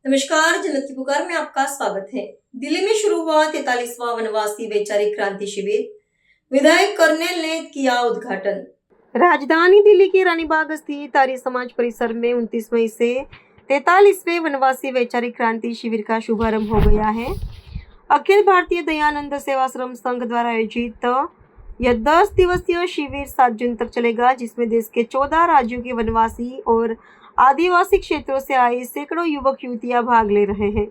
नमस्कार, जनत की पुकार में आपका स्वागत है। दिल्ली में शुरू हुआ 43वां वनवासी वैचारिक क्रांति शिविर, विधायक कर्नेल ने किया उद्घाटन। राजधानी दिल्ली के रानीबाग स्थित आर्य समाज परिसर में 29 मई से 43वें वनवासी वैचारिक क्रांति शिविर का शुभारंभ हो गया है। अखिल भारतीय दयानंद सेवाश्रम संघ द्वारा आयोजित यह 10 दिवसीय शिविर 7 जून तक चलेगा, जिसमें देश के 14 राज्यों के वनवासी और आदिवासी क्षेत्रों से आए सैकड़ों युवक युवतियां भाग ले रहे हैं।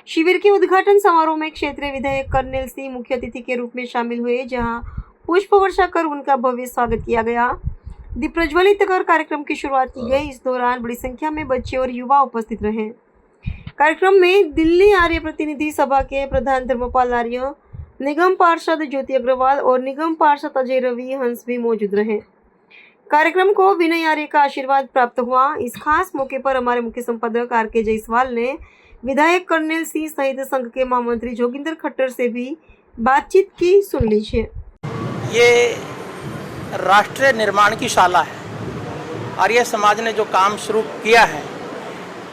शिविर के उद्घाटन समारोह में क्षेत्रीय विधायक कर्नेल सिंह मुख्य अतिथि के रूप में शामिल हुए, जहां पुष्प वर्षा कर उनका भव्य स्वागत किया गया। दीप प्रज्वलित कर कार्यक्रम की शुरुआत की गई। इस दौरान बड़ी संख्या में बच्चे और युवा उपस्थित रहे। कार्यक्रम में दिल्ली आर्य प्रतिनिधि सभा के प्रधान धर्मपाल आर्य, निगम पार्षद ज्योति अग्रवाल और निगम पार्षद अजय रवि हंस भी मौजूद रहे। कार्यक्रम को विनय आर्य का आशीर्वाद प्राप्त हुआ। इस खास मौके पर हमारे मुख्य संपादक आर.के. जायसवाल ने विधायक कर्नेल सिंह सहित संघ के महामंत्री जोगिंदर खट्टर से भी बातचीत की। सुन लीजिए। ये राष्ट्रीय निर्माण की शाला है। आर्य समाज ने जो काम शुरू किया है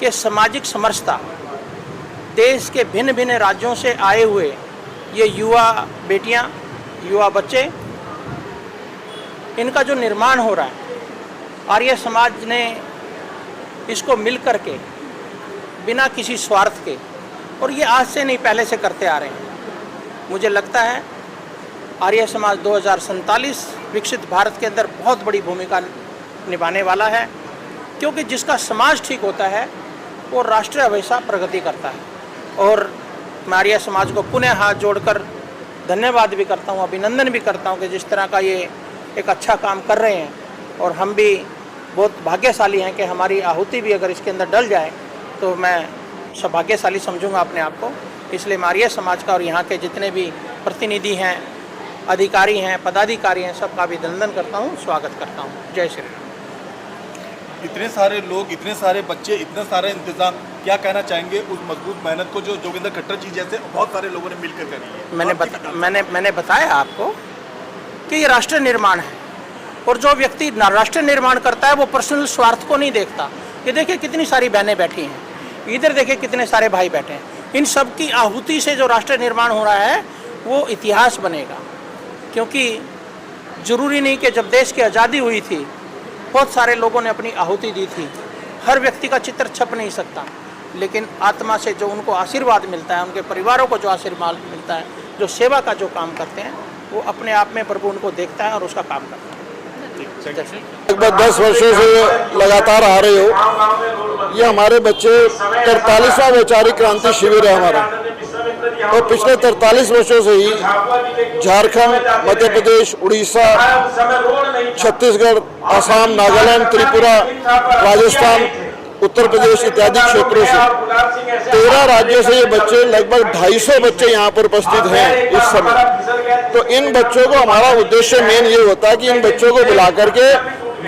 कि सामाजिक समरसता, देश के भिन्न भिन्न राज्यों से आए हुए ये युवा बेटियां, युवा बच्चे, इनका जो निर्माण हो रहा है, आर्य समाज ने इसको मिल करके बिना किसी स्वार्थ के, और ये आज से नहीं पहले से करते आ रहे हैं। मुझे लगता है आर्य समाज 2047 विकसित भारत के अंदर बहुत बड़ी भूमिका निभाने वाला है, क्योंकि जिसका समाज ठीक होता है वो राष्ट्र हमेशा प्रगति करता है। और मैं आर्य समाज को पुनः हाथ जोड़कर धन्यवाद भी करता हूँ, अभिनंदन भी करता हूँ कि जिस तरह का ये एक अच्छा काम कर रहे हैं, और हम भी बहुत भाग्यशाली हैं कि हमारी आहुति भी अगर इसके अंदर डल जाए तो मैं सौभाग्यशाली समझूंगा अपने आप को। इसलिए मैं आर्य समाज का और यहाँ के जितने भी प्रतिनिधि हैं, अधिकारी हैं, पदाधिकारी हैं, सबका अभिनंदन करता हूँ, स्वागत करता हूँ। जय श्री राम। इतने सारे लोग, इतने सारे बच्चे, इतना सारा इंतजाम, क्या कहना चाहेंगे उस मजबूत मेहनत को जो जोगिंदर खट्टर जी जैसे बहुत सारे लोगों ने मिलकर करी है? मैंने बताया आपको कि ये राष्ट्र निर्माण है, और जो व्यक्ति राष्ट्र निर्माण करता है वो पर्सनल स्वार्थ को नहीं देखता। ये देखिए कितनी सारी बहनें बैठी हैं, इधर देखिए कितने सारे भाई बैठे हैं। इन सब की आहुति से जो राष्ट्र निर्माण हो रहा है वो इतिहास बनेगा। क्योंकि जरूरी नहीं कि जब देश की आज़ादी हुई थी बहुत सारे लोगों ने अपनी आहुति दी थी। हर व्यक्ति का चित्र छप नहीं सकता, लेकिन आत्मा से जो उनको आशीर्वाद मिलता है, उनके परिवारों को जो आशीर्वाद मिलता है, जो सेवा का जो काम करते हैं, वो अपने आप में प्रभु उनको देखता है और उसका काम करता है। लगभग 10 वर्षों से लगातार आ रहे हो। ये हमारे बच्चे 43वां वैचारिक क्रांति शिविर है हमारा, और पिछले 43 वर्षों से ही झारखंड, मध्य प्रदेश, उड़ीसा, छत्तीसगढ़, असम, नागालैंड, त्रिपुरा, राजस्थान, उत्तर प्रदेश इत्यादि क्षेत्रों से 13 राज्यों से ये बच्चे, लगभग 250 बच्चे यहाँ पर उपस्थित हैं इस समय। तो इन बच्चों को, हमारा उद्देश्य मेन ये होता है कि इन बच्चों को बुला करके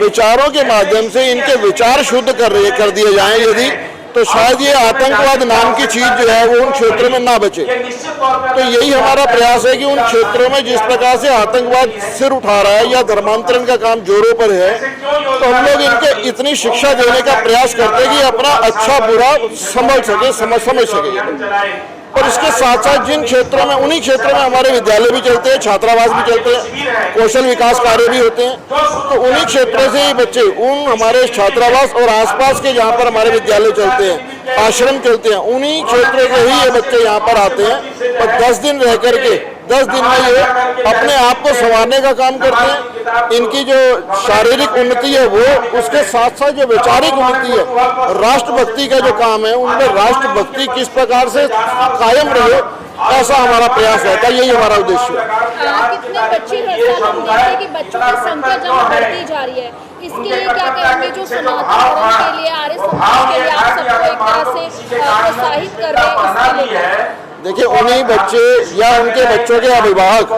विचारों के माध्यम से इनके विचार शुद्ध कर दिए जाएं। यदि तो शायद ये आतंकवाद नाम की चीज जो है वो उन क्षेत्रों में ना बचे। तो यही हमारा प्रयास है कि उन क्षेत्रों में जिस प्रकार से आतंकवाद सिर उठा रहा है या धर्मांतरण का काम जोरों पर है, तो हम लोग इनके इतनी शिक्षा देने का प्रयास करते हैं कि अपना अच्छा बुरा समझ सके, समझ सके। और इसके साथ साथ जिन क्षेत्रों में, उन्हीं क्षेत्रों में हमारे विद्यालय भी चलते हैं, छात्रावास भी चलते हैं, कौशल विकास कार्य भी होते हैं। तो उन्हीं क्षेत्रों से ही बच्चे, उन हमारे छात्रावास और आसपास के जहाँ पर हमारे विद्यालय चलते हैं, आश्रम चलते हैं, उन्हीं क्षेत्रों से ही ये बच्चे यहाँ पर आते हैं। और 10 दिन रह करके, 10 दिन में ये अपने आप को संवारने का काम करते हैं। इनकी जो शारीरिक उन्नति है वो, उसके साथ साथ जो वैचारिक उन्नति है, राष्ट्रभक्ति का जो काम है, उनमें राष्ट्रभक्ति किस प्रकार से कायम रहे, ऐसा हमारा प्रयास रहता है। यही हमारा उद्देश्य है। कितने बच्चे हर साल हम देखते हैं कि बच्चों की संख्या जहाँ बढ़ती जा रही है, इसके लिए क्या कहेंगे जो सनातन धर्म के लिए, आर्य समाज के लिए आप सबको एक तरह से प्रोत्साहित कर रहे हैं, इसके लिए? देखिए, उन्हीं बच्चे या उनके बच्चों के अभिभावक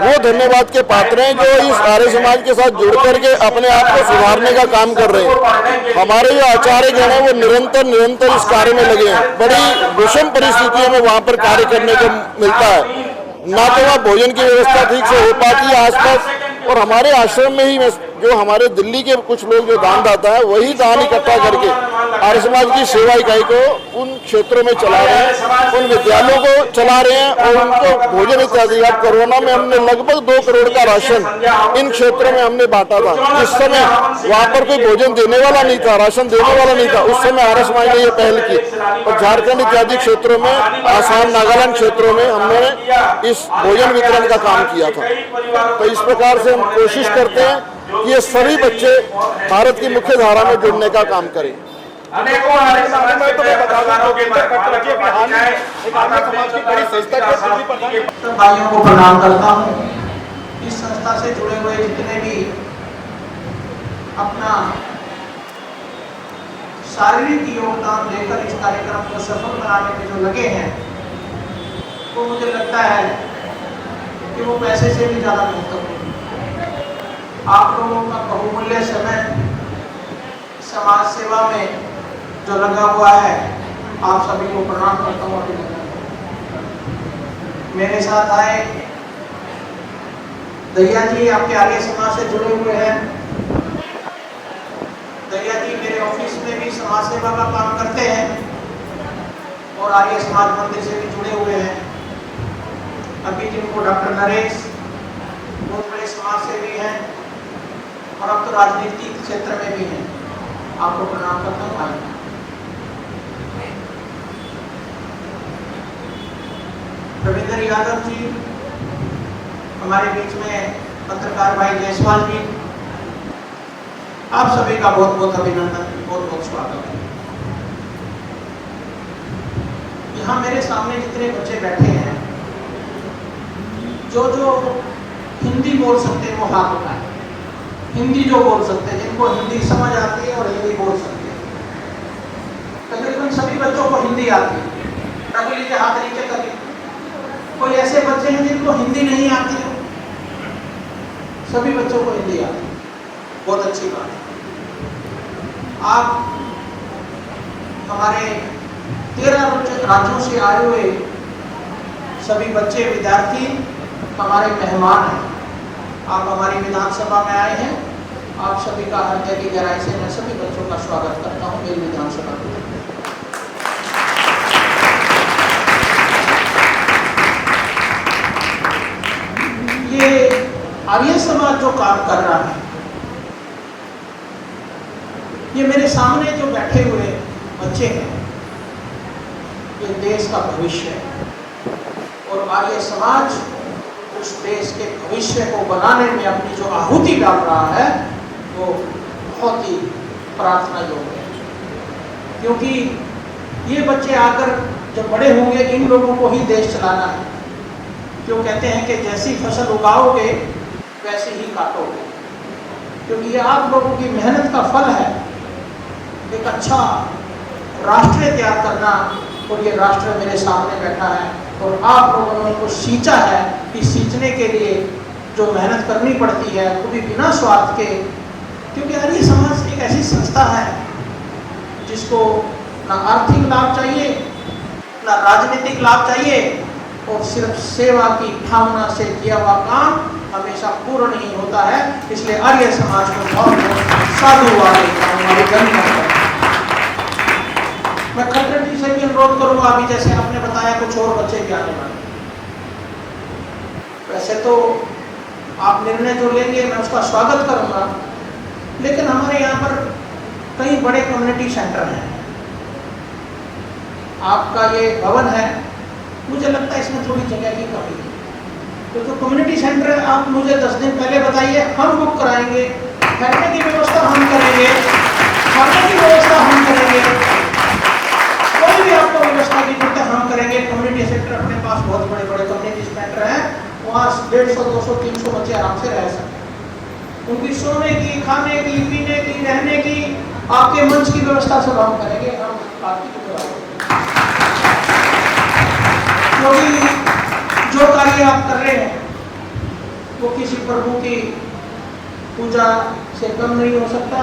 वो धन्यवाद के पात्र हैं जो इस आर्य समाज के साथ जुड़ करके अपने आप को सुधारने का काम कर रहे हैं। हमारे जो आचार्य गण हैं वो निरंतर इस कार्य में लगे हैं। बड़ी विषम परिस्थितियों में वहाँ पर कार्य करने को मिलता है, ना तो वहाँ भोजन की व्यवस्था ठीक से हो पाती है आसपास, और हमारे आश्रम में ही जो हमारे दिल्ली के कुछ लोग जो दान दाता है वही दान इकट्ठा करके आर्य समाज की सेवा इकाई को उन क्षेत्रों में चला रहे हैं, उन विद्यालयों को चला रहे हैं और उनको भोजन इत्यादि। अब कोरोना में हमने लगभग 2 करोड़ का राशन इन क्षेत्रों में हमने बांटा था। इस समय वहाँ पर कोई भोजन देने वाला नहीं था, राशन देने वाला नहीं था। उस समय आर्य समाज ने ये पहल की और झारखंड इत्यादि क्षेत्रों में, आसाम, नागालैंड क्षेत्रों में हमने इस भोजन वितरण का काम किया था। तो इस प्रकार से हम कोशिश करते हैं कि ये सभी बच्चे भारत की मुख्य धारा में जुड़ने का काम करें। अनेकों आर्य समाज में तो मैं बता दूं जोगिंदर कट्टर जी अभी हाल ही एक आर्य समाज की बड़ी संस्था के पूर्वी प्रधान भाइयों को प्रणाम करता हूं। इस संस्था से जुड़े हुए जितने भी अपना शारीरिक योगदान देकर इस कार्यक्रम को सफल बनाने में जो लगे हैं, वो मुझे लगता है कि वो पैसे से भी ज़्यादा महत्वपूर्ण है। आप लोगों का बहुमूल्य समय समाज सेवा में जो लगा हुआ है, आप सभी को प्रणाम करता हूँ। मेरे साथ आए दैया जी, आपके आर्य समाज से जुड़े हुए हैं। दैया जी मेरे ऑफिस में भी समाज सेवा का काम करते हैं और आर्य समाज मंदिर से भी जुड़े हुए हैं। अभी जिनको डॉक्टर नरेश बहुत बड़े समाज सेवी हैं और अब तो राजनीतिक क्षेत्र में भी हैं। आपको प्रणाम करता हूँ भाई। रविंद्र यादव जी हमारे बीच में, पत्रकार भाई जयसवाल जी, आप सभी का बहुत बहुत अभिनंदन, बहुत बहुत स्वागत है। यहाँ मेरे सामने जितने बच्चे बैठे हैं, जो हिंदी बोल सकते हैं वो हाथ उठाएं। हिंदी जो बोल सकते हैं, जिनको हिंदी समझ आती है और हिंदी बोल सकते हैं। तकरीबन सभी बच्चों को हिंदी आती है। रख लीजिए, हाथ नीचे कर लीजिए। कोई ऐसे बच्चे हैं जिनको हिंदी नहीं आती है? सभी बच्चों को हिंदी आती है, बहुत अच्छी बात है। आप हमारे 13 राज्यों से आए हुए सभी बच्चे, विद्यार्थी हमारे मेहमान हैं। आप हमारी विधानसभा में आए हैं। आप सभी का हृदय की गहराई से मैं सभी बच्चों का स्वागत करता हूं मेरी विधानसभा में। ये आर्य समाज जो काम कर रहा है, ये मेरे सामने जो बैठे हुए बच्चे हैं, ये देश का भविष्य है और आर्य समाज उस देश के भविष्य को बनाने में अपनी जो आहुति डाल रहा है, वो बहुत ही प्रार्थना योग्य है। क्योंकि ये बच्चे आकर जब बड़े होंगे, इन लोगों को ही देश चलाना है। क्यों कहते हैं कि जैसी फसल उगाओगे वैसे ही काटोगे, क्योंकि ये आप लोगों की मेहनत का फल है। एक अच्छा राष्ट्र तैयार करना, और ये राष्ट्र मेरे सामने बैठा है और आप लोगों ने उनको सींचा है। कि सींचने के लिए जो मेहनत करनी पड़ती है, वो भी बिना स्वार्थ के, क्योंकि आर्य समाज एक ऐसी संस्था है जिसको ना आर्थिक लाभ चाहिए, ना राजनीतिक लाभ चाहिए, और सिर्फ सेवा की भावना से किया हुआ काम हमेशा पूर्ण नहीं होता है। इसलिए आर्य समाज को बहुत बहुत साधुवाद देता हूं, हमारे जन्म। मैं खट्टर जी से भी अनुरोध करूंगा, अभी जैसे आपने बताया कुछ और बच्चे भी आने वाले। वैसे तो आप निर्णय जो लेंगे मैं उसका स्वागत करूंगा, लेकिन हमारे यहाँ पर कई बड़े कम्युनिटी सेंटर हैं। आपका ये भवन है, मुझे लगता है इसमें थोड़ी जगह की कमी है। तो जो कम्युनिटी सेंटर है, आप मुझे 10 दिन पहले बताइए, हम बुक कराएंगे। ठहरने की व्यवस्था हम करेंगे, खाने की व्यवस्था हम करेंगे, कोई भी आपको व्यवस्था की जरूरत है हम करेंगे। कम्युनिटी सेंटर अपने पास बहुत बड़े बड़े कम्युनिटी सेंटर हैं, वहाँ 150, 200, 300 बच्चे आराम से रह सकते हैं। उनकी सोने की, खाने की, पीने की, रहने की, आपके मंच की व्यवस्था सब हम करेंगे। हम आपकी क्योंकि जो कार्य आप कर रहे हैं वो किसी प्रभु की पूजा से कम नहीं हो सकता।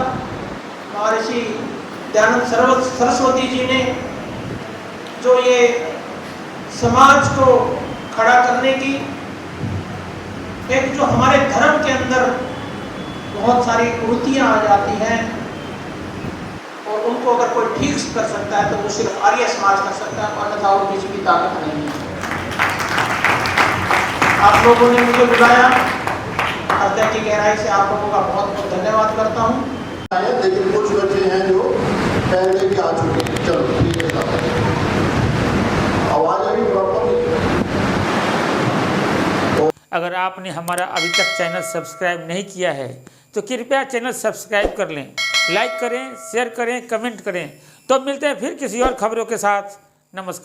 महर्षि दयानंद सरस्वती जी ने जो ये समाज को खड़ा करने की, एक जो हमारे धर्म के अंदर बहुत सारी कुरीतियां आ जाती हैं, और उनको अगर कोई ठीक कर सकता है तो वो सिर्फ आर्य समाज कर सकता है, अन्यथा और किसी की ताकत नहीं है। आप लोगों ने मुझे बुलाया, हृदय की गहराई से आप लोगों का बहुत बहुत धन्यवाद करता हूँ। लेकिन कुछ बच्चे हैं जो पहले भी आ चुके हैं। चलो ठीक है साहब, आवाज अभी प्रॉपर नहीं। अगर आपने हमारा अभी तक चैनल सब्सक्राइब नहीं किया है तो कृपया चैनल सब्सक्राइब कर लें, लाइक करें, शेयर करें, कमेंट करें। तो मिलते हैं फिर किसी और खबरों के साथ। नमस्कार।